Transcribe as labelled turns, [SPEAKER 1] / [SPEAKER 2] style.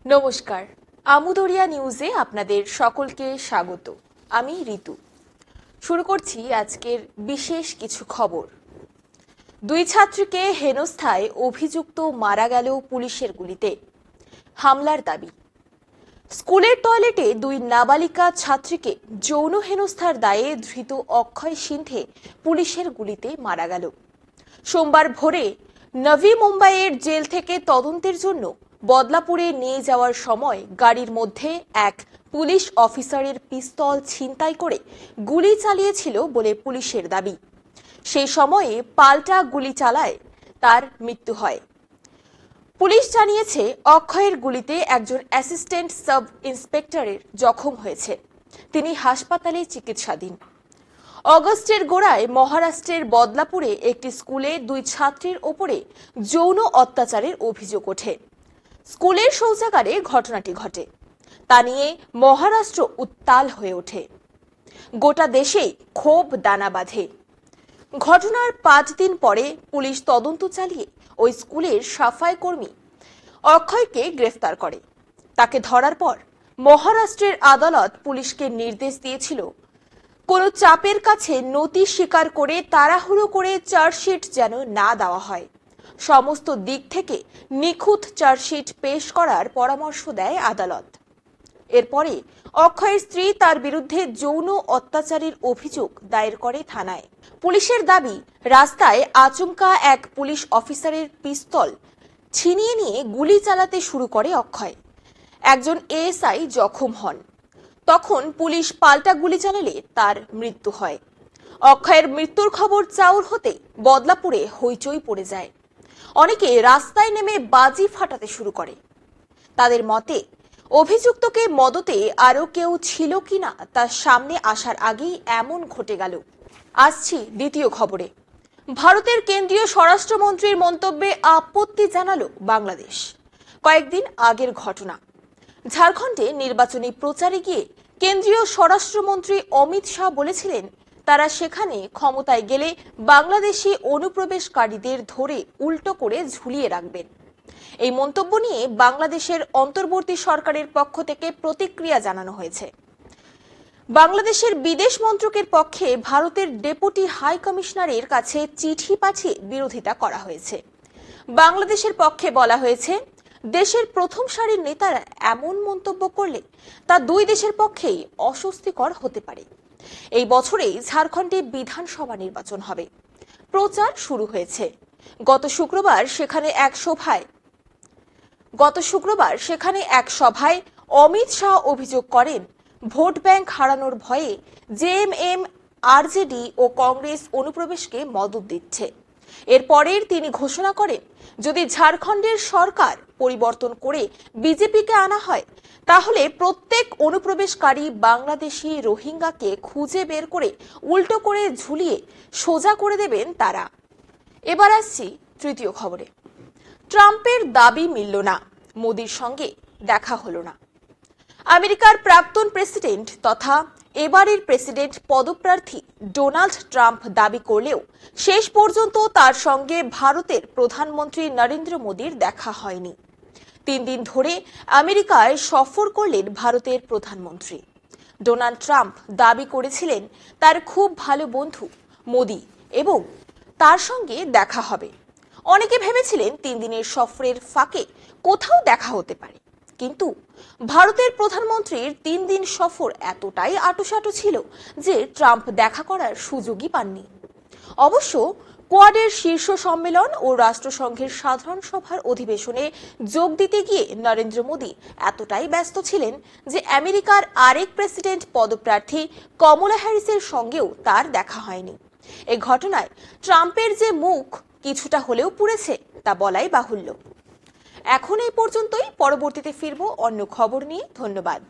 [SPEAKER 1] নমস্কার, আমুদরিয়া নিউজে আপনাদের সকলকে স্বাগত। আমি ঋতু। শুরু করছি আজকের বিশেষ কিছু খবর। দুই ছাত্রীকে হেনস্থায় অভিযুক্ত মারা গেল পুলিশের গুলিতে, হামলার দাবি। স্কুলের টয়লেটে দুই নাবালিকা ছাত্রীকে যৌন হেনস্থার দায়ে ধৃত অক্ষয় সিন্ধে পুলিশের গুলিতে মারা গেল। সোমবার ভোরে নভি মুম্বাইয়ের জেল থেকে তদন্তের জন্য বদলাপুরে নিয়ে যাওয়ার সময় গাড়ির মধ্যে এক পুলিশ অফিসারের পিস্তল ছিনতাই করে গুলি চালিয়েছিল বলে পুলিশের দাবি। সেই সময়ে পাল্টা গুলি চালায় তার মৃত্যু হয়। পুলিশ জানিয়েছে, অক্ষয়ের গুলিতে একজন অ্যাসিস্ট্যান্ট সাব ইন্সপেক্টরের জখম হয়েছে। তিনি হাসপাতালে চিকিৎসাধীন। অগস্টের গোড়ায় মহারাষ্ট্রের বদলাপুরে একটি স্কুলে দুই ছাত্রীর ওপরে যৌন অত্যাচারের অভিযোগ ওঠে। স্কুলের শৌচাগারে ঘটনাটি ঘটে। তা নিয়ে মহারাষ্ট্র উত্তাল হয়ে ওঠে। গোটা দেশেই ক্ষোভ দানা বাঁধে। ঘটনার 5 দিন পরে পুলিশ তদন্ত চালিয়ে ওই স্কুলের সাফাই কর্মী অক্ষয়কে গ্রেফতার করে। তাকে ধরার পর মহারাষ্ট্রের আদালত পুলিশকে নির্দেশ দিয়েছিল, কোনো চাপের কাছে নথি স্বীকার করে তাড়াহুড়ো করে চার্জশিট যেন না দেওয়া হয়। সমস্ত দিক থেকে নিখুঁত চার্জশিট পেশ করার পরামর্শ দেয় আদালত। এরপরে অক্ষয়ের স্ত্রী তার বিরুদ্ধে যৌন অত্যাচারের অভিযোগ দায়ের করে থানায়। পুলিশের দাবি, রাস্তায় আচমকা এক পুলিশ অফিসারের পিস্তল ছিনিয়ে নিয়ে গুলি চালাতে শুরু করে অক্ষয়। একজন এএসআই জখম হন। তখন পুলিশ পাল্টা গুলি চালালে তার মৃত্যু হয়। অক্ষয়ের মৃত্যুর খবর চাউর হতে বদলাপুরে হইচই পড়ে যায়। অনেকে রাস্তায় নেমে বাজি ফাটাতে শুরু করে। তাদের মতে, অভিযুক্তকে মদতে আরো কেউ ছিল কিনা তা সামনে আসার আগেই এমন ঘটে গেল। আসছি দ্বিতীয় খবরে। ভারতের কেন্দ্রীয় স্বরাষ্ট্রমন্ত্রীর মন্তব্যে আপত্তি জানালো বাংলাদেশ। কয়েকদিন আগের ঘটনা। ঝাড়খণ্ডে নির্বাচনী প্রচারে গিয়ে কেন্দ্রীয় স্বরাষ্ট্রমন্ত্রী অমিত শাহ বলেছিলেন, তারা সেখানে ক্ষমতায় গেলে বাংলাদেশি অনুপ্রবেশকারীদের ধরে উল্টো করে ঝুলিয়ে রাখবেন। এই মন্তব্য নিয়ে বাংলাদেশের অন্তর্বর্তী সরকারের পক্ষ থেকে প্রতিক্রিয়া জানানো হয়েছে। বাংলাদেশের বিদেশ মন্ত্রকের পক্ষে ভারতের ডেপুটি হাই কমিশনারের কাছে চিঠি পাঠিয়ে বিরোধিতা করা হয়েছে। বাংলাদেশের পক্ষে বলা হয়েছে, দেশের প্রথম সারির নেতারা এমন মন্তব্য করলে তা দুই দেশের পক্ষেই অস্বস্তিকর হতে পারে। এই বছরেই ঝাড়খণ্ডে বিধানসভা নির্বাচন হবে। প্রচার শুরু হয়েছে। গত শুক্রবার সেখানে এক সভায় অমিত শাহ অভিযোগ করেন, ভোট ব্যাংক হারানোর ভয়ে জেএমএম, আরজেডি ও কংগ্রেস অনুপ্রবেশকে মদত দিচ্ছে। এরপরের তিনি ঘোষণা করেন, যদি ঝাড়খণ্ডের সরকার পরিবর্তন করে বিজেপিকে আনা হয়, তাহলে প্রত্যেক অনুপ্রবেশকারী বাংলাদেশি রোহিঙ্গাকে খুঁজে বের করে উল্টো করে ঝুলিয়ে সোজা করে দেবেন তারা। এবার আসছি তৃতীয় খবরে। ট্রাম্পের দাবি মিলল না, মোদির সঙ্গে দেখা হলো না। আমেরিকার প্রাক্তন প্রেসিডেন্ট তথা এবারের প্রেসিডেন্ট পদপ্রার্থী ডোনাল্ড ট্রাম্প দাবি করলেও শেষ পর্যন্ত তার সঙ্গে ভারতের প্রধানমন্ত্রী নরেন্দ্র মোদির দেখা হয়নি। 3 দিন ধরে আমেরিকায় সফর করলেন ভারতের প্রধানমন্ত্রী। ডোনাল্ড ট্রাম্প দাবি করেছিলেন, তার খুব ভালো বন্ধু মোদি এবং তার সঙ্গে দেখা হবে। অনেকে ভেবেছিলেন 3 দিনের সফরের ফাঁকে কোথাও দেখা হতে পারে, কিন্তু ভারতের প্রধানমন্ত্রীর 3 দিন সফর এতটাই আঁটুসাঁটু ছিল যে ট্রাম্প দেখা করার সুযোগই পাননি। অবশ্য কোয়াডের শীর্ষ সম্মেলন ও রাষ্ট্রসংঘের সাধারণ সভার অধিবেশনে যোগ দিতে গিয়ে নরেন্দ্র মোদি এতটাই ব্যস্ত ছিলেন যে আমেরিকার আরেক প্রেসিডেন্ট পদপ্রার্থী কমলা হ্যারিসের সঙ্গেও তার দেখা হয়নি। এই ঘটনায় ট্রাম্পের যে মুখ কিছুটা হলেও পুড়েছে তা বলাই বাহুল্য। এখন এই পর্যন্তই। পরবর্তীতে ফিরবো অন্য খবর নিয়ে। ধন্যবাদ।